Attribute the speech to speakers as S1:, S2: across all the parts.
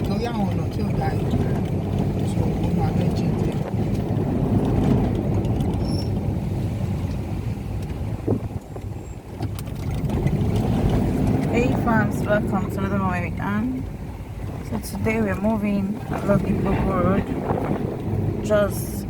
S1: torí àwọn ọ̀nà tí ò dá yìí so ó máa fẹ́ jìn díẹ̀.
S2: Hey fans, welcome to another one where we can. So today we're moving along Igbogun Road, just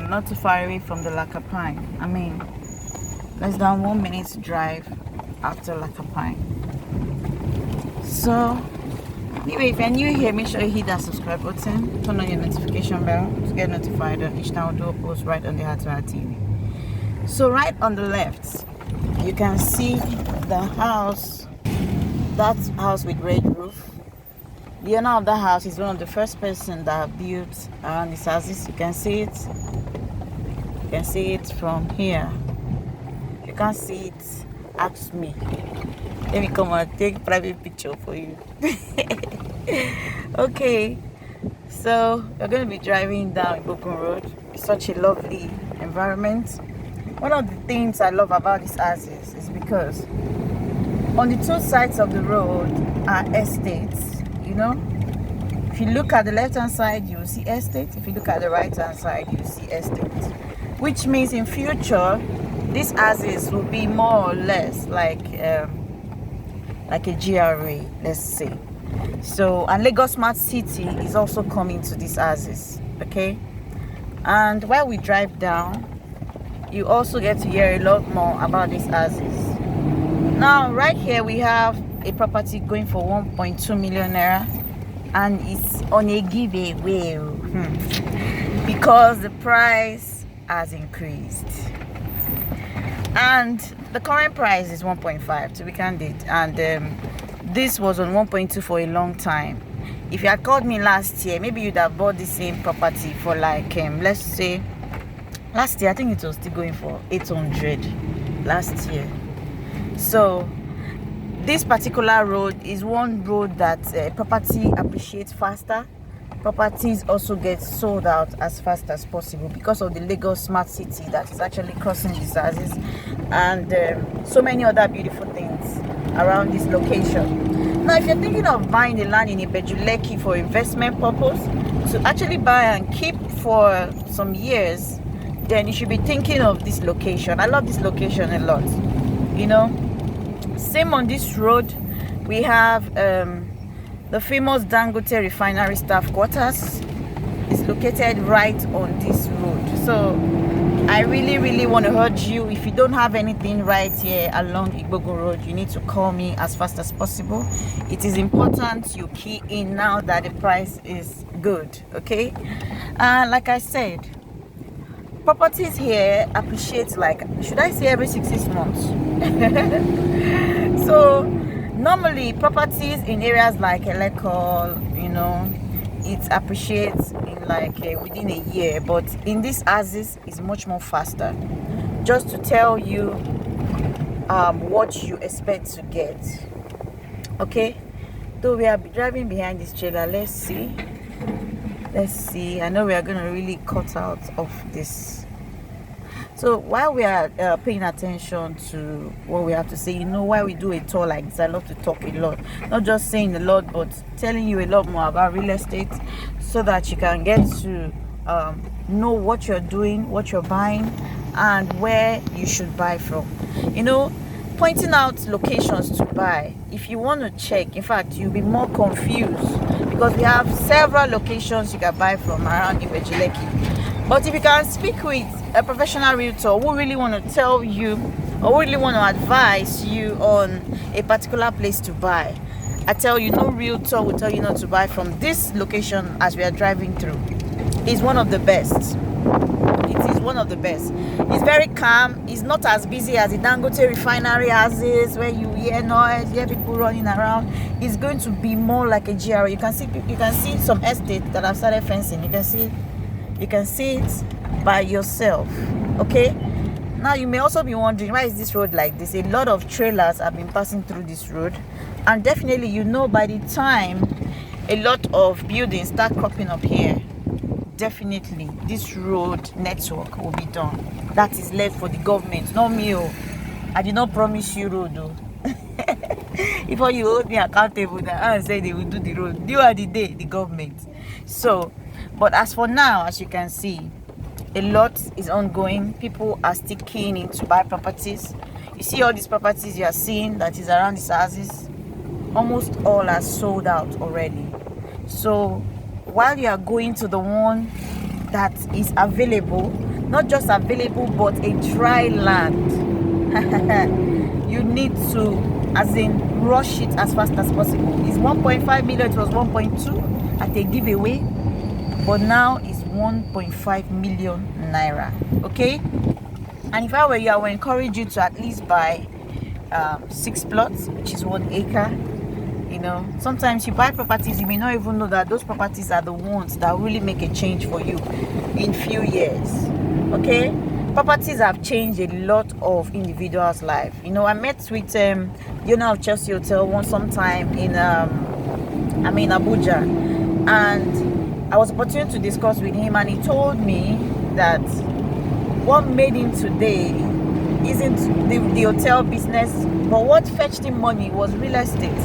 S2: not too far away from the Lakapine. I mean, less than 1 minute drive after Lakapine. So anyway, if you're new here, make sure you hit that subscribe button, turn on your notification bell to get notified on each time we do a post right on the Hatara TV. So right on the left, you can see the house, that house with red roof. The owner of the house is one of the first person that built around these houses. You can see it. You can see it from here. If you can't see it, ask me. Let me come and take private picture for you. Okay, so we're going to be driving down Igbogun Road. It's such a lovely environment. One of the things I love about these houses is because on the two sides of the road are estates. You know, if you look at the left hand side, you will see estate. If you look at the right hand side, you will see estate. Which means in future, these houses will be more or less like a GRA, let's say. So, and Lagos Smart City is also coming to these houses, okay? And while we drive down, you also get to hear a lot more about these houses. Now, right here we have a property going for 1.2 million naira, and it's on a giveaway because the price has increased. And the current price is 1.5 to be candid, and this was on 1.2 for a long time. If you had called me last year, maybe you'd have bought the same property for like let's say last year I think it was still going for 800 last year. So this particular road is one road that property appreciates faster. Properties also get sold out as fast as possible because of the Lagos Smart City that is actually crossing these houses, and so many other beautiful things around this location. Now, if you're thinking of buying the land in Ibejuleki for investment purpose, to actually buy and keep for some years, then you should be thinking of this location. I love this location a lot, you know. Same on this road, we have the famous Dangote refinery staff quarters. Is located right on this road. So I really want to urge you, if you don't have anything right here along Igbogun Road, you need to call me as fast as possible. It is important you key in now that the price is good, okay? Like I said, properties here appreciate, like, should I say every 6 months? So normally properties in areas like Elekol, you know, it appreciates in like within a year, but in these houses it's much more faster. Just to tell you what you expect to get, okay? Though we are driving behind this trailer, let's see. I know we are going to really cut out of this. So while we are paying attention to what we have to say, you know, why we do a tour like this, I love to talk a lot, not just saying a lot, but telling you a lot more about real estate, so that you can get to know what you're doing, what you're buying, and where you should buy from. You know, pointing out locations to buy. If you want to check, in fact, you'll be more confused because we have several locations you can buy from around Ibejuleki. But if you can speak with a professional realtor who really want to tell you or really want to advise you on a particular place to buy, I tell you, no realtor will tell you not to buy from this location as we are driving through. It's one of the best. It is one of the best. It's very calm. It's not as busy as the Dangote refinery houses where you hear noise, hear people running around. It's going to be more like a GRA. You can see some estates that have started fencing. You can see it by yourself, okay? Now you may also be wondering, why is this road like this? A lot of trailers have been passing through this road, and definitely, you know, by the time a lot of buildings start cropping up here, definitely this road network will be done. That is left for the government, not me. I did not promise you road though. Before you hold me accountable that and say they will do the road. You are the government. So, but as for now, as you can see, a lot is ongoing. People are still keen in to buy properties. You see all these properties you are seeing that is around these houses, almost all are sold out already. So while you are going to the one that is available, not just available but a dry land, you need to, as in, rush it as fast as possible. It's 1.5 million, it was 1.2 at a giveaway, but now it's 1.5 million naira. Okay, and if I were you, I would encourage you to at least buy 6 plots, which is 1 acre. You know, sometimes you buy properties, you may not even know that those properties are the ones that really make a change for you in few years. Okay, properties have changed a lot of individuals' life. You know, I met with the owner of Chelsea Hotel sometime in Abuja, and I was opportune to discuss with him, and he told me that what made him today isn't the hotel business, but what fetched him money was real estate.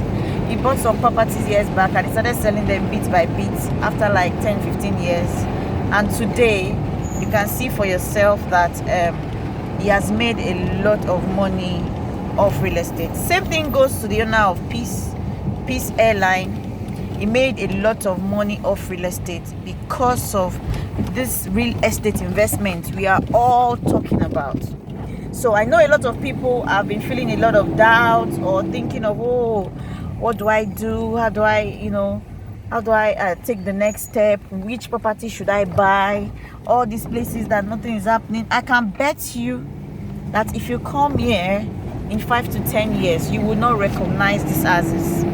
S2: He bought some properties years back and he started selling them bit by bit after like 10-15 years, and today you can see for yourself that he has made a lot of money off real estate. Same thing goes to the owner of Peace Airline. He made a lot of money off real estate because of this real estate investment we are all talking about. So I know a lot of people have been feeling a lot of doubt or thinking of, oh, what do I do? How do I take the next step? Which property should I buy? All these places that nothing is happening. I can bet you that if you come here in 5 to 10 years, you will not recognize these houses.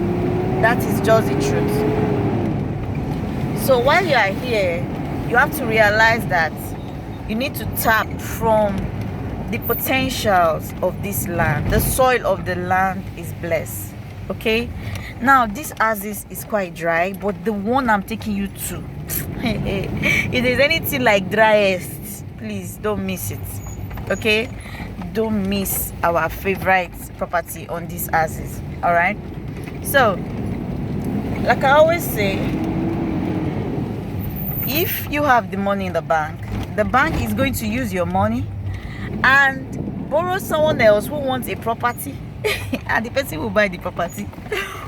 S2: That is just the truth. So while you are here, you have to realize that you need to tap from the potentials of this land. The soil of the land is blessed. Okay, now this houses is quite dry, but the one I'm taking you to, if there's anything like driest, please don't miss it. Okay, don't miss our favorite property on these houses. All right, so like I always say, if you have the money in the bank is going to use your money and borrow someone else who wants a property and the person will buy the property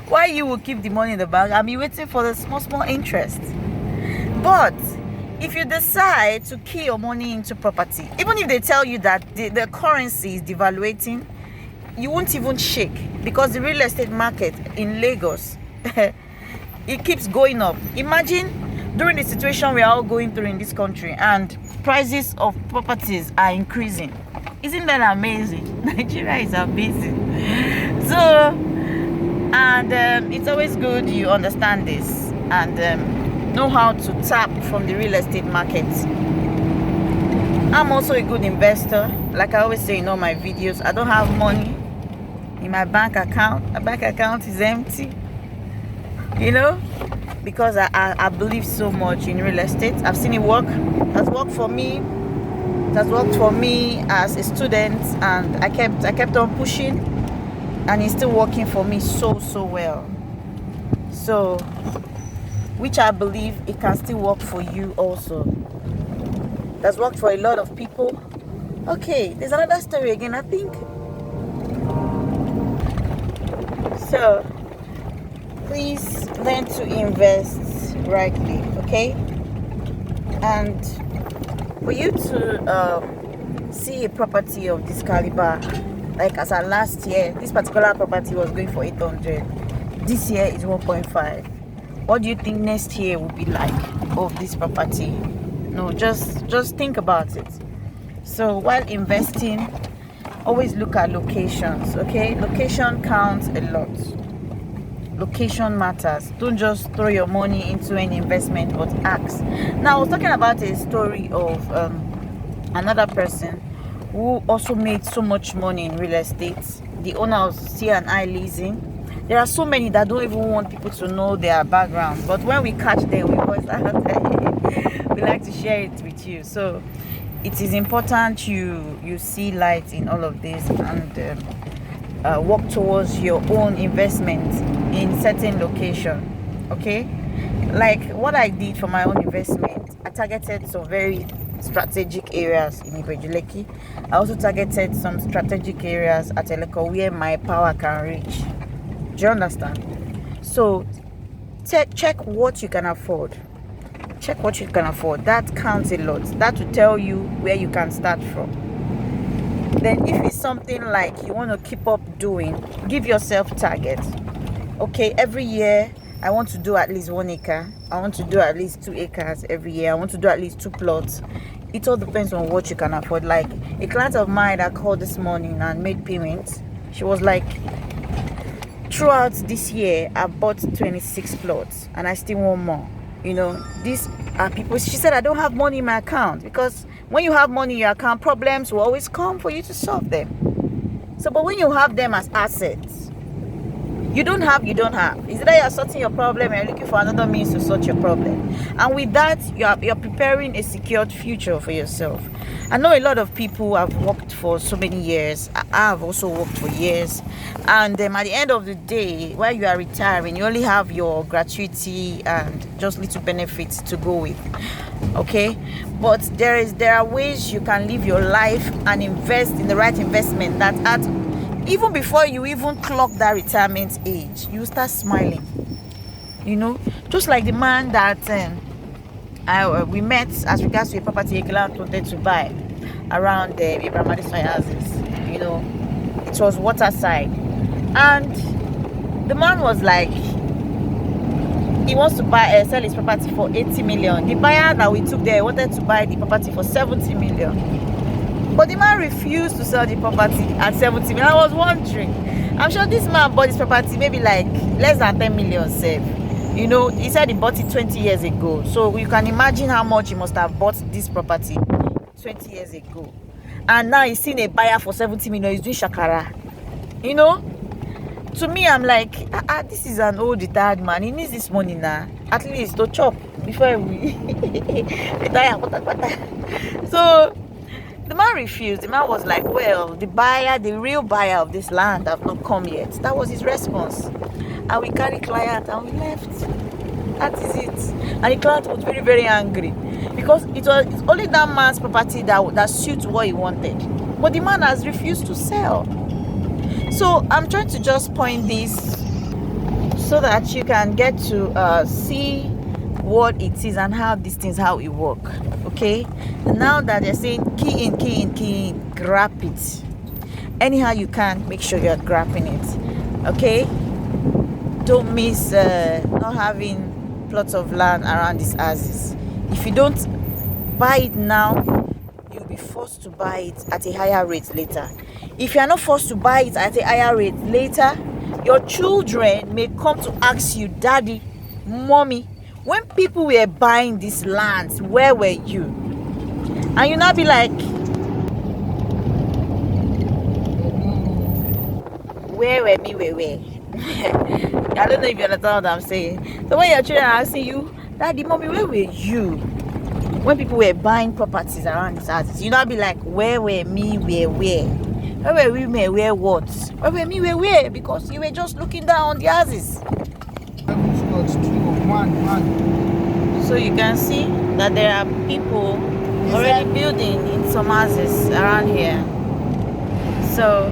S2: while you will keep the money in the bank and be waiting for the small interest. But if you decide to key your money into property, even if they tell you that the currency is devaluating, you won't even shake, because the real estate market in Lagos it keeps going up. Imagine during the situation we are all going through in this country and prices of properties are increasing. Isn't that amazing? Nigeria is amazing. So, and it's always good you understand this and know how to tap from the real estate market. I'm also a good investor. Like I always say in all my videos, I don't have money in my bank account. My bank account is empty, you know, because I believe so much in real estate. I've seen it work. It has worked for me. It has worked for me as a student, and I kept on pushing, and it's still working for me so well. So, which I believe it can still work for you also. It has worked for a lot of people. Okay, there's another story again, I think. So, please learn to invest rightly, okay? And for you to see a property of this caliber, like as our last year, this particular property was going for 800. This year is 1.5. What do you think next year will be like of this property? No, just think about it. So while investing, always look at locations, okay? Location counts a lot. Location matters. Don't just throw your money into any investment, but ask. Now, I was talking about a story of another person who also made so much money in real estate. The owner of C&I Leasing. There are so many that don't even want people to know their background, but when we catch them, we always we like to share it with you. So it is important you see light in all of this, and work towards your own investment in certain location. Okay, like what I did for my own investment, I targeted some very strategic areas in Ibejuleki. I also targeted some strategic areas at Eleko where my power can reach. Do you understand? So check what you can afford. Check what you can afford. That counts a lot. That will tell you where you can start from. Then if it's something like you want to keep up doing, give yourself targets. Okay, every year I want to do at least 1 acre. I want to do at least 2 acres every year. I want to do at least 2 plots. It all depends on what you can afford. Like a client of mine that called this morning and made payments, she was like, throughout this year I bought 26 plots and I still want more. You know, these are people. She said, I don't have money in my account, because when you have money in your account, problems will always come for you to solve them. So but when you have them as assets, you don't have. Is that you're sorting your problem and you're looking for another means to sort your problem, and with that you're preparing a secured future for yourself. I know a lot of people have worked for so many years. I have also worked for years, and at the end of the day, while you are retiring, you only have your gratuity and just little benefits to go with. Okay, but there are ways you can live your life and invest in the right investment that at even before you even clock that retirement age, you start smiling. You know, just like the man that we met as regards to a property a client wanted to buy around the Abraham houses. You know, it was waterside, and the man was like, he wants to sell his property for 80 million. The buyer that we took there wanted to buy the property for 70 million. But the man refused to sell the property at 70 million. I was wondering, I'm sure this man bought this property maybe like less than 10 million save. You know, he said he bought it 20 years ago. So you can imagine how much he must have bought this property 20 years ago. And now he's seen a buyer for 70 million. He's doing shakara. You know, to me, I'm like, this is an old retired man. He needs this money now, at least to chop before we retire. So the man refused. The man was like, well, the real buyer of this land have not come yet. That was his response. And we carried client and we left. That is it. And the client was very, very angry, because it's only that man's property that suits what he wanted. But the man has refused to sell. So I'm trying to just point this so that you can get to see what it is and how these things, how it work. Okay, now that they're saying key in, grab it anyhow you can. Make sure you're grabbing it. Okay, don't miss not having plots of land around these houses. If you don't buy it now, you'll be forced to buy it at a higher rate later. If you are not forced to buy it at a higher rate later, your children may come to ask you, Daddy, Mommy, when people were buying these lands, where were you? And you now be like, where were me, where? I don't know if you understand what I'm saying. So when your children are asking you, Daddy, Mommy, where were you when people were buying properties around these houses? You now be like, where were me, where? Where were we, where what? Where were me, where? Because you were just looking down on the houses. So you can see that there are people already building in some houses around here. So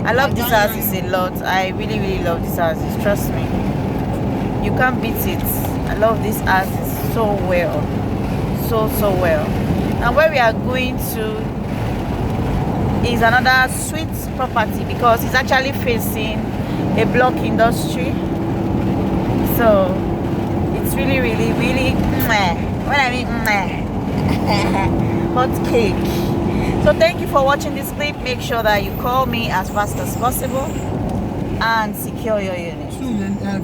S2: I love these houses a lot. I really, really love these houses. Trust me. You can't beat it. I love these houses so well. So well. Now where we are going to is another sweet property, because it's actually facing a block industry. So it's really, really, really when I mean hot cake. So thank you for watching this clip. Make sure that you call me as fast as possible and secure your unit.